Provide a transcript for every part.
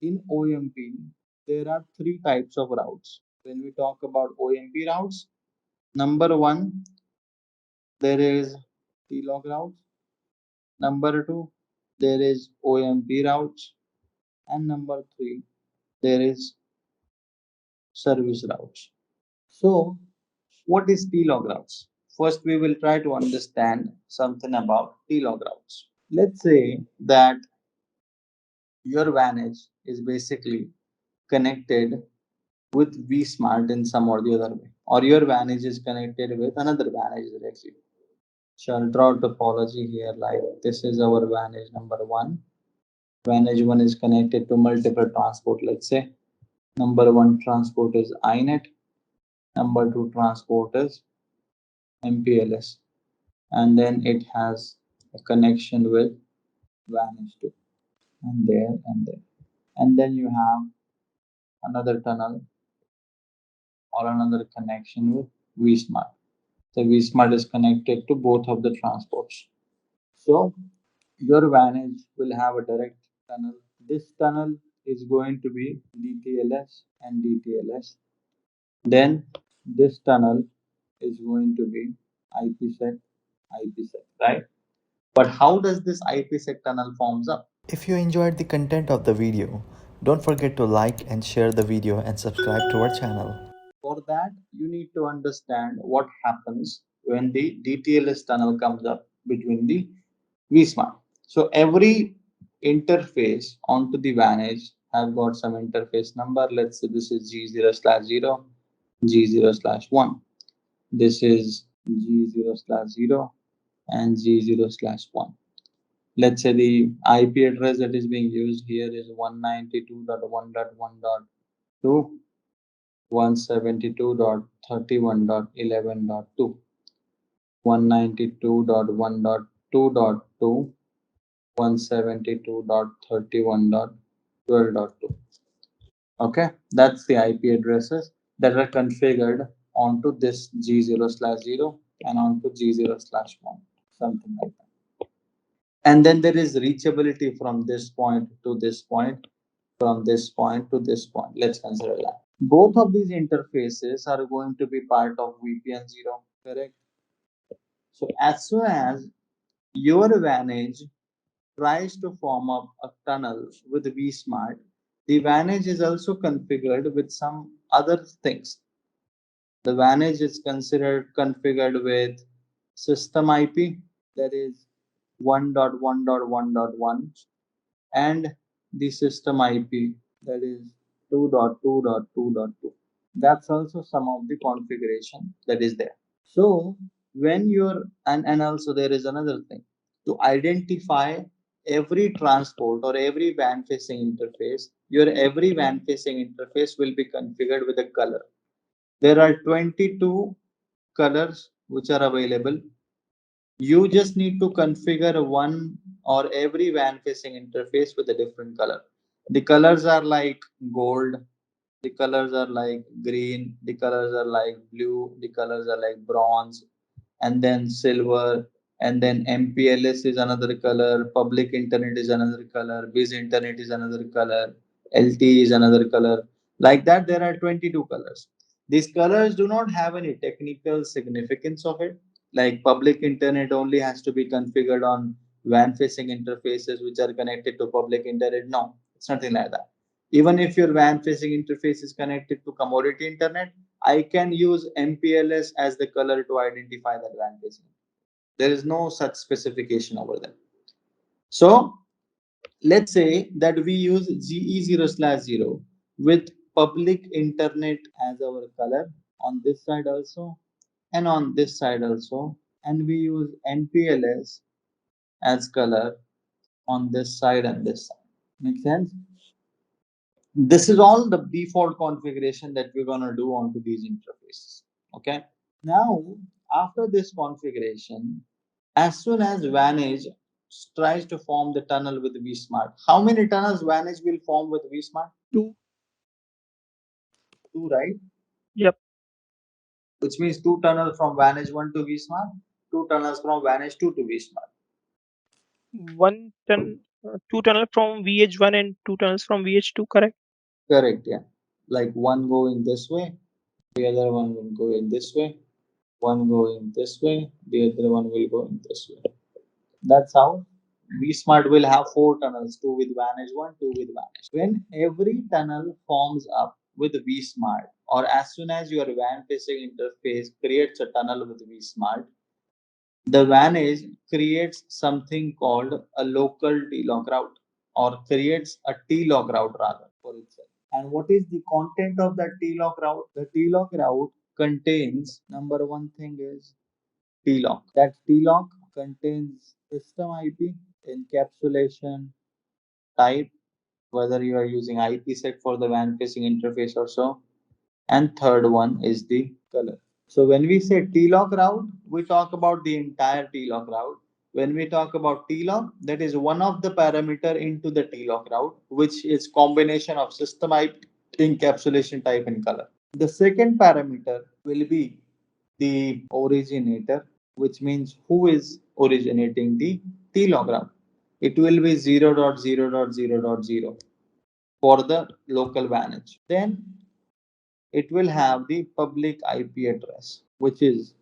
in OMP, there are three types of routes. When we talk about OMP routes, number one, there is TLOC routes. Number two, there is OMP routes. And number three, there is service routes. So, what is TLOC routes? First, we will try to understand something about TLOC routes. Let's say that your vantage is basically connected with vSmart in some or the other way, or your vantage is connected with another vantage directly. So I'll draw topology here like this is our vantage number one. Vantage one is connected to multiple transport. Let's say number one transport is INET, number two transport is MPLS, and then it has a connection with vantage two, and there and there, and then you have another tunnel or another connection with vSmart. The vSmart is connected to both of the transports. So your vantage will have a direct tunnel. This tunnel is going to be DTLS and DTLS. Then this tunnel is going to be IPsec, IPsec, right? But how does this IPsec tunnel forms up? If you enjoyed the content of the video, don't forget to like and share the video and subscribe to our channel. For that, you need to understand what happens when the DTLS tunnel comes up between the vSmart. So every interface onto the vantage have got some interface number. Let's say this is G0/0, G0/1. This is G0/0 and G0/1. Let's say the IP address that is being used here is 192.1.1.2, 172.31.11.2, 192.1.2.2, 172.31.12.2. Okay, that's the IP addresses that are configured onto this G0/0 and onto G0/1, something like that. And then there is reachability from this point to this point, from this point to this point. Let's consider that. Both of these interfaces are going to be part of VPN 0, correct? So as soon as your vantage tries to form up a tunnel with vSmart, the vantage is also configured with some other things. The vantage is considered configured with system IP, that is 1.1.1.1, and the system IP, that is 2.2.2.2. That's also some of the configuration that is there. So when you're and also there is another thing to identify every transport or every WAN facing interface. Your every WAN facing interface will be configured with a color. There are 22 colors which are available. You just need to configure one or every WAN facing interface with a different color. The colors are like gold, the colors are like green, the colors are like blue, the colors are like bronze, and then silver, and then MPLS is another color, public internet is another color, biz internet is another color, LT is another color. Like that, there are 22 colors. These colors do not have any technical significance of it. Like public internet only has to be configured on WAN facing interfaces which are connected to public internet. No, it's nothing like that. Even if your WAN facing interface is connected to commodity internet, I can use MPLS as the color to identify that WAN facing. There is no such specification over there. So let's say that we use GE0/0 with public internet as our color on this side also and on this side also, and we use MPLS as color on this side and this side. Make sense? This is all the default configuration that we're going to do onto these interfaces. Okay. Now, after this configuration, as soon as Vantage tries to form the tunnel with vSmart, how many tunnels Vantage will form with vSmart? Two. Two, right? Yep. Which means two tunnels from Vantage 1 to vSmart, two tunnels from Vantage 2 to vSmart. One ton two tunnels from VH1 and two tunnels from VH2, correct? Correct, yeah. Like one going this way, the other one will go in this way, one going this way, the other one will go in this way. That's how vSmart will have four tunnels, two with Vantage 1, two with Vantage. When every tunnel forms up with vSmart, or as soon as your WAN facing interface creates a tunnel with vSmart, the Vantage creates something called a local TLOC route, or creates a TLOC route rather for itself. And what is the content of that TLOC route? The TLOC route contains number one thing is TLOC. That TLOC contains system IP, encapsulation, type, whether you are using IPsec for the WAN facing interface or so. And third one is the color. So when we say TLOC route, we talk about the entire TLOC route. When we talk about TLOC, that is one of the parameter into the TLOC route, which is combination of system IP, encapsulation type and color. The second parameter will be the originator, which means who is originating the TLOC route. It will be 0.0.0.0 for the local vantage. Then it will have the public IP address, which is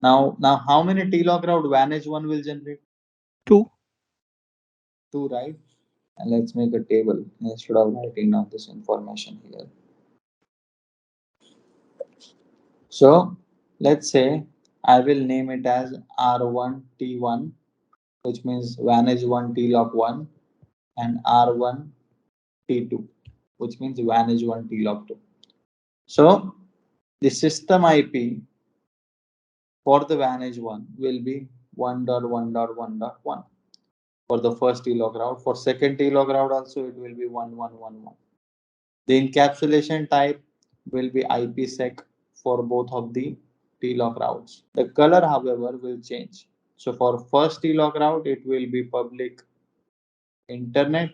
now how many TLOC route vantage one will generate? Two. Two, right? And let's make a table instead of writing down this information here. So let's say I will name it as R1T1, which means vantage 1 TLOC 1, and R1 T2, which means vantage 1 TLOC 2. So the system IP for the vantage 1 will be 1.1.1.1 for the first TLOC route. For second TLOC route also it will be 1111. The encapsulation type will be IPsec for both of the TLOC routes. The color, however, will change. So for first TLOC route, it will be public internet.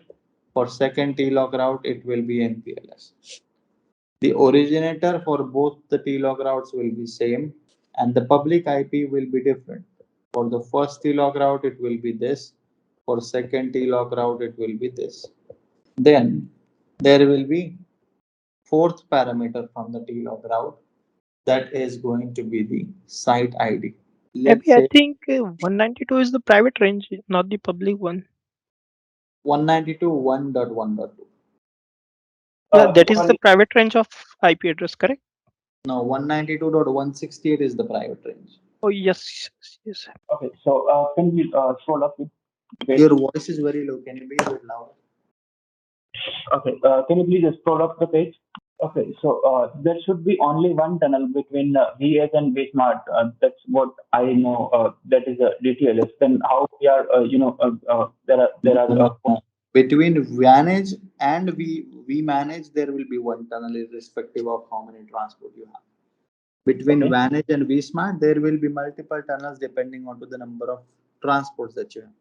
For second TLOC route, it will be MPLS. The originator for both the TLOC routes will be same, and the public IP will be different. For the first TLOC route, it will be this. For second TLOC route, it will be this. Then there will be fourth parameter from the TLOC route, that is going to be the site ID. Let's Maybe I say think 192 is the private range, not the public one. 192.1.1.2. Yeah, that is the Sorry. private range of IP address, correct? No, 192.168 is the private range. Oh, yes, yes, yes. Okay, so can we scroll up the page? Your voice is very low. Can you be a bit louder? Okay, can you please scroll up the page? Okay, so there should be only one tunnel between VH and vSmart. That's what I know. That is a DTLS. Then how we are, there No, are no, no. Between manage and we manage, there will be one tunnel irrespective of how many transport you have. Between okay. Vantage and vSmart, there will be multiple tunnels depending on to the number of transports that you have.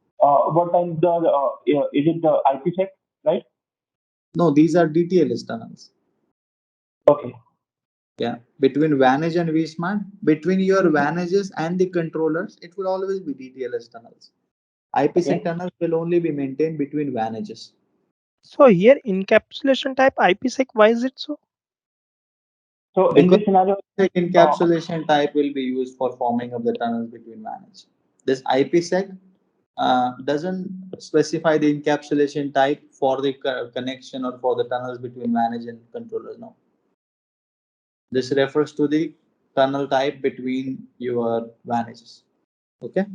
What time is it the IPsec, right? No, these are DTLS tunnels. Okay, Yeah, between Vantage and vSmart, between your Vanages and the controllers, it will always be DTLS tunnels. IPsec okay. tunnels will only be maintained between Vanages. So here encapsulation type IPsec, why is it so? So in Because this scenario, IPsec uh, encapsulation type will be used for forming of the tunnels between Vanage. This IPsec doesn't specify the encapsulation type for the connection or for the tunnels between Vanage and controllers. No, this refers to the tunnel type between your Vanages. Okay.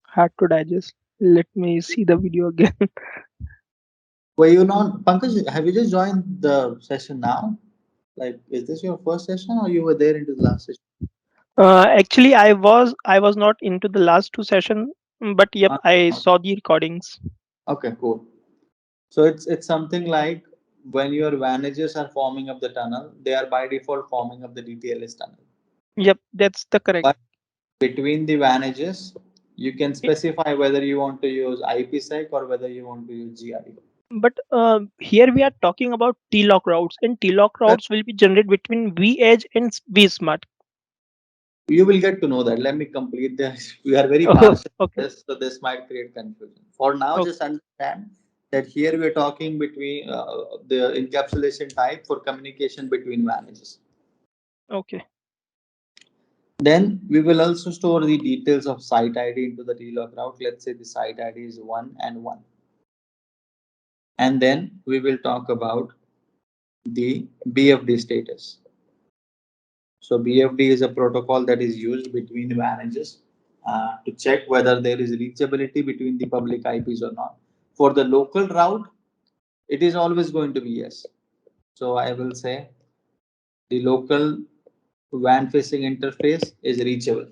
Hard to digest. Let me see the video again. Were you not, Pankaj? Have you just joined the session now? Like, is this your first session or you were there into the last session? Actually, I was not into the last two session, but yep, Uh, I saw the recordings. okay, cool. So it's something like when your Vanages are forming up the tunnel, they are by default forming up the DTLS tunnel. Yep, that's the correct. But between the Vanages, you can I- specify whether you want to use IPsec or whether you want to use GRE. But here we are talking about TLOC routes, and TLOC routes will be generated between V Edge and vSmart. You will get to know that. Let me complete this. We are very Oh, partial to okay. this, so this might create confusion. For now, Oh, just understand that here we are talking between the encapsulation type for communication between managers. okay. Then we will also store the details of site ID into the TLOC route. Let's say the site ID is 1 and 1. And then we will talk about the BFD status. So BFD is a protocol that is used between managers to check whether there is reachability between the public IPs or not. For the local route, it is always going to be yes. So I will say the local WAN facing interface is reachable.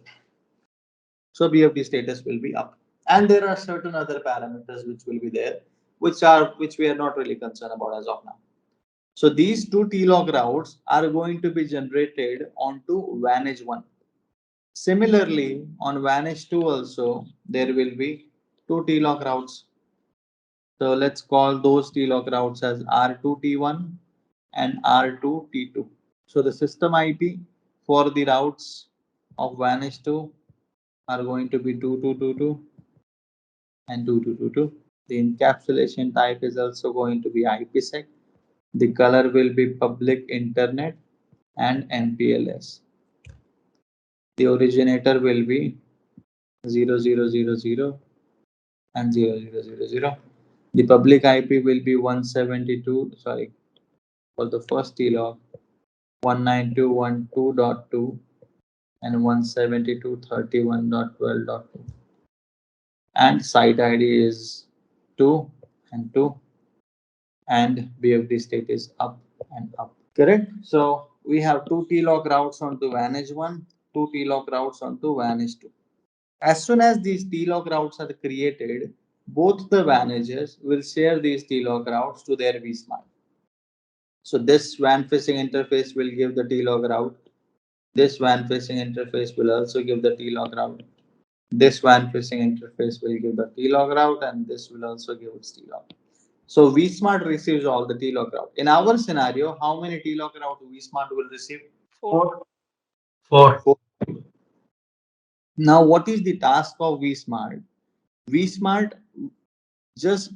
So BFD status will be up. And there are certain other parameters which will be there, which we are not really concerned about as of now. So these two TLOC routes are going to be generated onto Vantage 1. Similarly, on Vantage 2 also, there will be two TLOC routes. So let's call those TLOC routes as R2T1 and R2T2. So the system IP for the routes of Vantage 2 are going to be 2222 and 2222. The encapsulation type is also going to be IPsec. The color will be public internet and MPLS. The originator will be 0000 and 0000. The public IP will be 172, sorry, for the first TLOC 192.1.2.2 and 172.31.12.2. And site ID is 2 and 2, and BFD state is up and up. Correct? So we have two TLOC routes onto Vantage 1, two TLOC routes onto Vantage 2. As soon as these TLOC routes are created, both the managers will share these TLOC routes to their vSmart. So this WAN facing interface will give the TLOC route. This WAN facing interface will also give the TLOC route. This WAN facing interface will give the TLOC route, and this will also give its TLOC. So vSmart receives all the TLOC route. In our scenario, how many TLOC route vSmart will receive? 4. 4. 4. 4. Now, what is the task of vSmart? vSmart just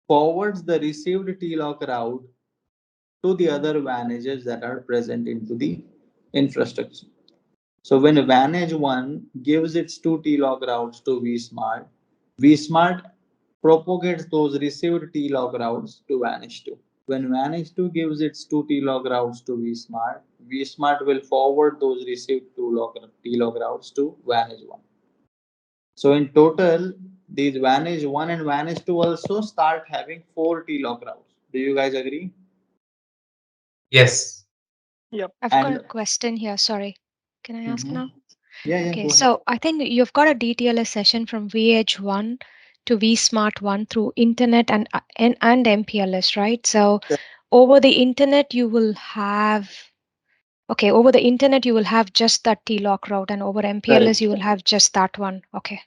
forwards the received TLOC route to the other managers that are present into the infrastructure. So when Vantage 1 gives its two TLOC routes to vSmart, vSmart propagates those received TLOC routes to Vantage 2. When Vantage 2 gives its two TLOC routes to vSmart, vSmart will forward those received TLOC routes to Vantage 1. So in total, these Vantage 1 and Vantage 2 also start having 4 TLOC routes. Do you guys agree? Yes. Yep. I've got a And question here. Sorry. Can I ask Mhm. now? Yeah, Okay, go ahead. so I think you've got a DTLS session from VH1 to vSmart 1 through internet and MPLS, right? So over the internet you will have over the internet you will have just that TLOC route, and over MPLS Correct. you will have just that one. Okay.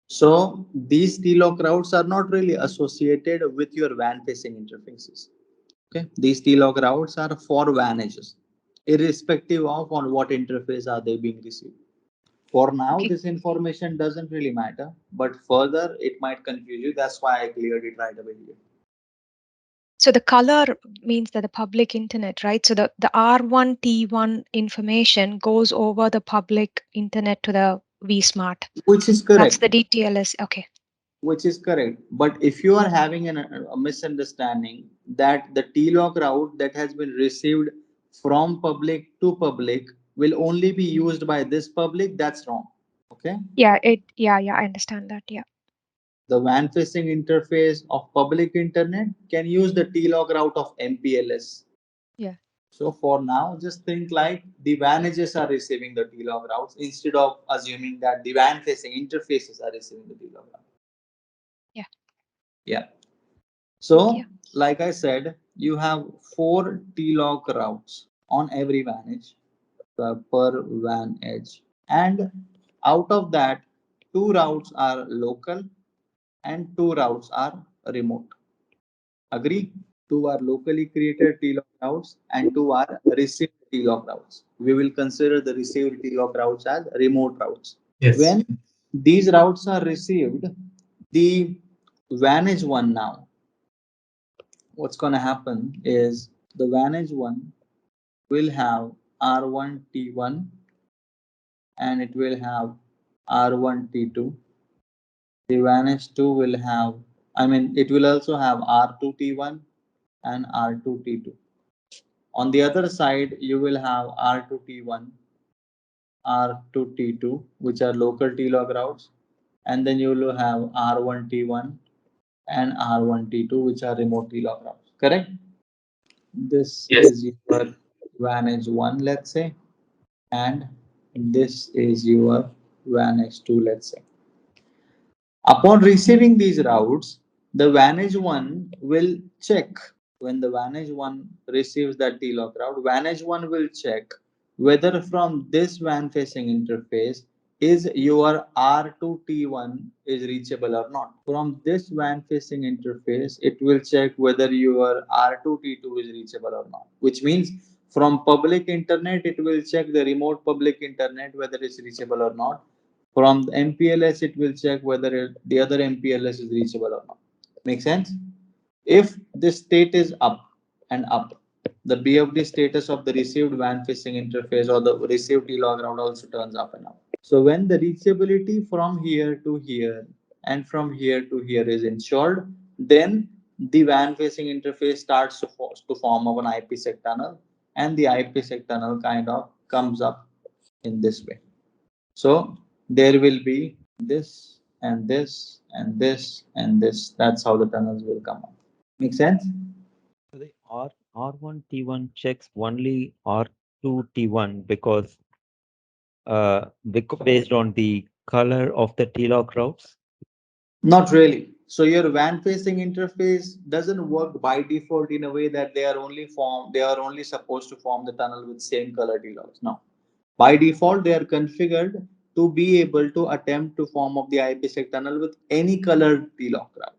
So these TLOC routes are not really associated with your WAN facing interfaces. Okay, these TLOC routes are for Vanages, irrespective of on what interface are they being received. For now, Okay. this information doesn't really matter, but further it might confuse you. That's why I cleared it right away here. So the color means that the public internet, right? So the R1 T1 information goes over the public internet to the vSmart. Which is That's correct. the DTLS. Okay. Which is correct. But if you are having a misunderstanding that the TLOC route that has been received from public to public will only be used by this public, that's wrong. Okay. Yeah, I understand that. Yeah. The WAN facing interface of public internet can use the TLOC route of MPLS. Yeah. So for now, just think like the WAN edges are receiving the TLOC routes instead of assuming that the WAN facing interfaces are receiving the TLOC route. Yeah. Yeah. Thank you. So, like I said, you have 4 TLOC routes on every WAN edge, per WAN edge. And out of that, 2 routes are local and 2 routes are remote. Agree? 2 are locally created TLOC routes and 2 are received TLOC routes. We will consider the received TLOC routes as remote routes. Yes. When these routes are received, the vantage one now, what's going to happen is the vantage one will have R1 T1 and it will have R1 T2. The vantage 2 will have, it will also have R2 T1 and R2 T2. On the other side, you will have R2 T1, R2 T2, which are local TLOC routes, and then you will have R1 T1 and R1 T2, which are remote TLOC routes. Correct? This Yes. is your vantage 1, let's say, and this is your vantage 2, let's say. Upon receiving these routes, the vantage 1 will check. When the vantage 1 receives that TLOC route, vantage 1 will check whether from this WAN facing interface is your R2T1 is reachable or not. From this WAN facing interface, it will check whether your R2T2 is reachable or not, which means from public internet, it will check the remote public internet whether it's reachable or not. From the MPLS, it will check whether the other MPLS is reachable or not. Make sense? If this state is up and up, the BFD status of the received WAN facing interface or the received TLOG route also turns up and up. So when the reachability from here to here and from here to here is ensured, then the WAN facing interface starts to form of an IPsec tunnel, and the IPsec tunnel kind of comes up in this way. So there will be this and this and this and this. That's how the tunnels will come up. Make sense? So the R1 T1 checks only R2 T1 because based on the color of the TLOC routes. Not really. So your WAN facing interface doesn't work by default in a way that they are only supposed to form the tunnel with same color TLOCs. No. By default, they are configured to be able to attempt to form of the IPsec tunnel with any colored TLOC route,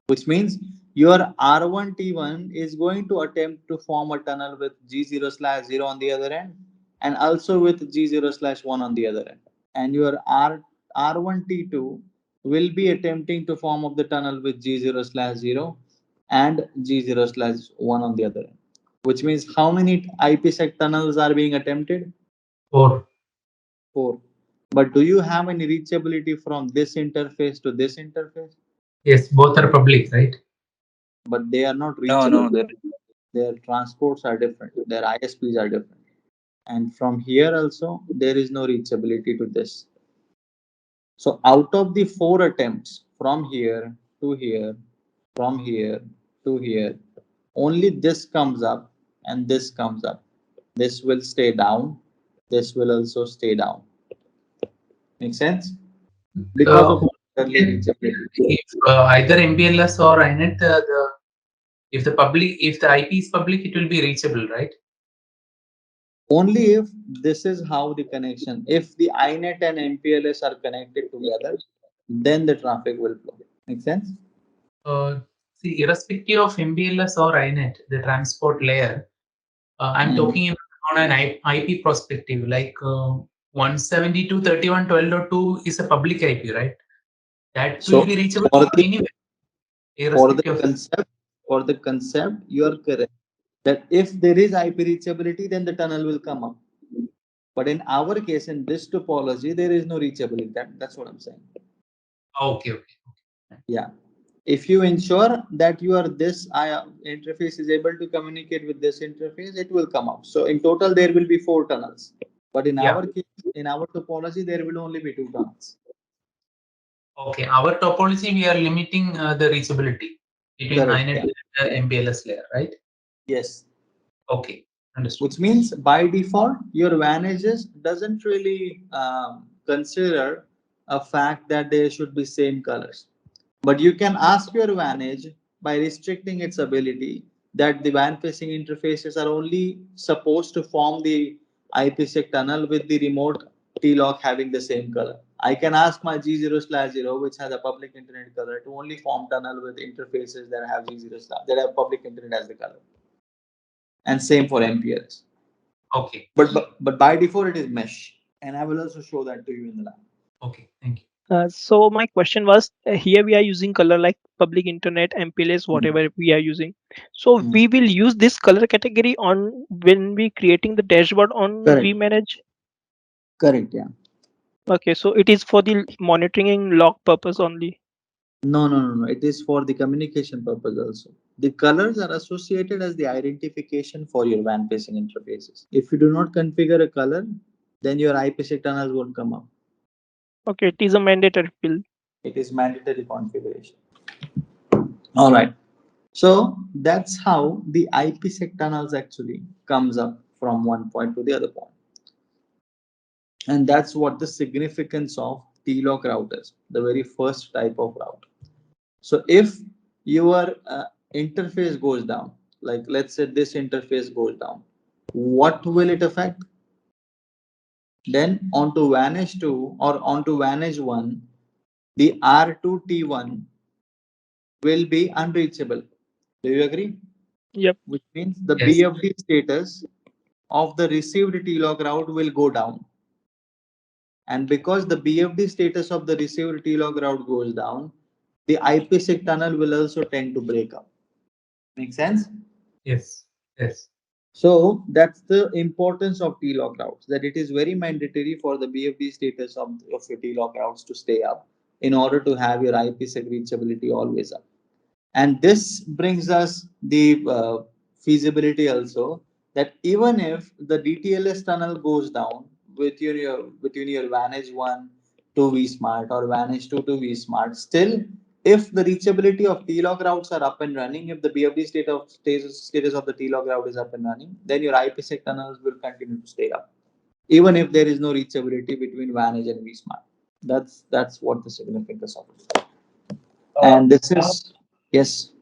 which means your R1T1 is going to attempt to form a tunnel with G0/0 on the other end and also with G0/1 on the other end. And your R1T2 will be attempting to form of the tunnel with G0/0 and G0/1 on the other end. Which means how many IPsec tunnels are being attempted? 4. 4. But do you have any reachability from this interface to this interface? Yes, both are public, right? But they are not No, reachable. no, Their transports are different. Their ISPs are different. And from here also, there is no reachability to this. So out of the 4 attempts from here to here, from here to here, only this comes up and this comes up. This will stay down. This will also stay down. Make sense? Because of early reachability. If either MPLS or INET, if the IP is public, it will be reachable, right? Only if this is how the connection, if the INET and MPLS are connected together, then the traffic will flow. Make sense? See, irrespective of MPLS or INET, the transport layer, I'm talking on an IP perspective, like 172.31.12.2 is a public IP, right? That will be reachable for from anywhere, irrespective of. for the concept, you are correct. That if there is IP reachability, then the tunnel will come up. But in our case, in this topology, there is no reachability. That's what I'm saying. Okay. Yeah. If you ensure that this interface is able to communicate with this interface, it will come up. So in total, there will be 4 tunnels. But in our case, in our topology, there will only be 2 tunnels. Okay, our topology, we are limiting the reachability between Correct, INET and the MPLS layer, right? Yes. Okay, understood. Which means by default, your vantages doesn't really consider a fact that there should be same colors. But you can ask your vantage by restricting its ability that the WAN facing interfaces are only supposed to form the IPsec tunnel with the remote TLOC having the same color. I can ask my G0/0, which has a public internet color, to only form tunnel with interfaces that have G0/, that have public internet as the color. And same for MPLS. Okay. But by default it is mesh, and I will also show that to you in the lab. Okay. Thank you. So my question was, here we are using color like public internet, MPLS, whatever we are using. So we will use this color category on when we creating the dashboard on Correct. vManage. Correct. Yeah. Okay, so it is for the monitoring and log purpose only. No. It is for the communication purpose also. The colors are associated as the identification for your WAN facing interfaces. If you do not configure a color, then your IPsec tunnels won't come up. Okay, it is a mandatory field. It is mandatory configuration. All right. So that's how the IPsec tunnels actually comes up from one point to the other point. And that's what the significance of TLOC route is, the very first type of route. So if your interface goes down, like let's say this interface goes down, what will it affect? Then onto vanish 2 or onto vanish 1, the R2T1 will be unreachable. Do you agree? Yep. Which means the Yes. BFD status of the received TLOC route will go down. And because the BFD status of the received TLOC route goes down, the IPsec tunnel will also tend to break up. Make sense? Yes. Yes. So that's the importance of TLOC routes, that it is very mandatory for the BFD status of your TLOC routes to stay up in order to have your IPsec reachability always up. And this brings us the feasibility also, that even if the DTLS tunnel goes down between your Vantage 1 to vSmart or Vantage 2 to vSmart, still if the reachability of TLOC routes are up and running, if the BFD status of the TLOC route is up and running, then your IPsec tunnels will continue to stay up, even if there is no reachability between Vantage and vSmart. That's what the significance of it. And this is yes.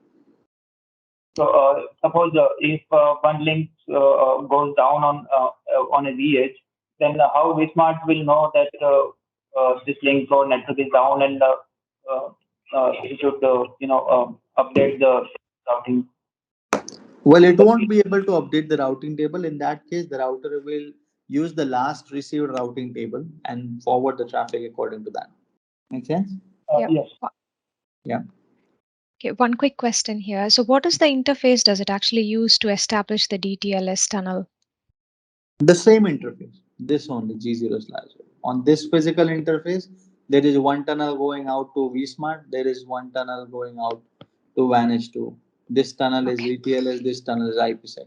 So suppose if one link goes down on a VH, then how vSmart will know that this link or network is down, and it should update the routing. Well, it won't be able to update the routing table. In that case, the router will use the last received routing table and forward the traffic according to that. Make sense? Yeah. Yes. Yeah. Okay, one quick question here. So what is the interface does it actually use to establish the DTLS tunnel? The same interface. This only G0/0. On this physical interface, there is one tunnel going out to vSmart. There is one tunnel going out to Vanish 2. This tunnel is Okay. ETLS. This tunnel is IPsec.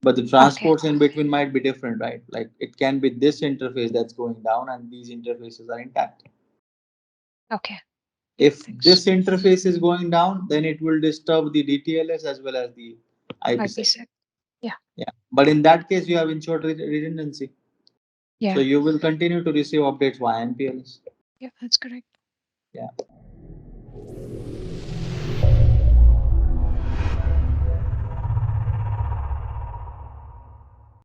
But the Okay. transports in between might be different, right? Like it can be this interface that's going down and these interfaces are intact. Okay. If Thanks. this interface is going down, then it will disturb the DTLS as well as the IPsec. IPsec. Yeah. Yeah. But in that case, you have ensured redundancy. Yeah. So you will continue to receive updates via MPLS. Yeah, that's correct. Yeah.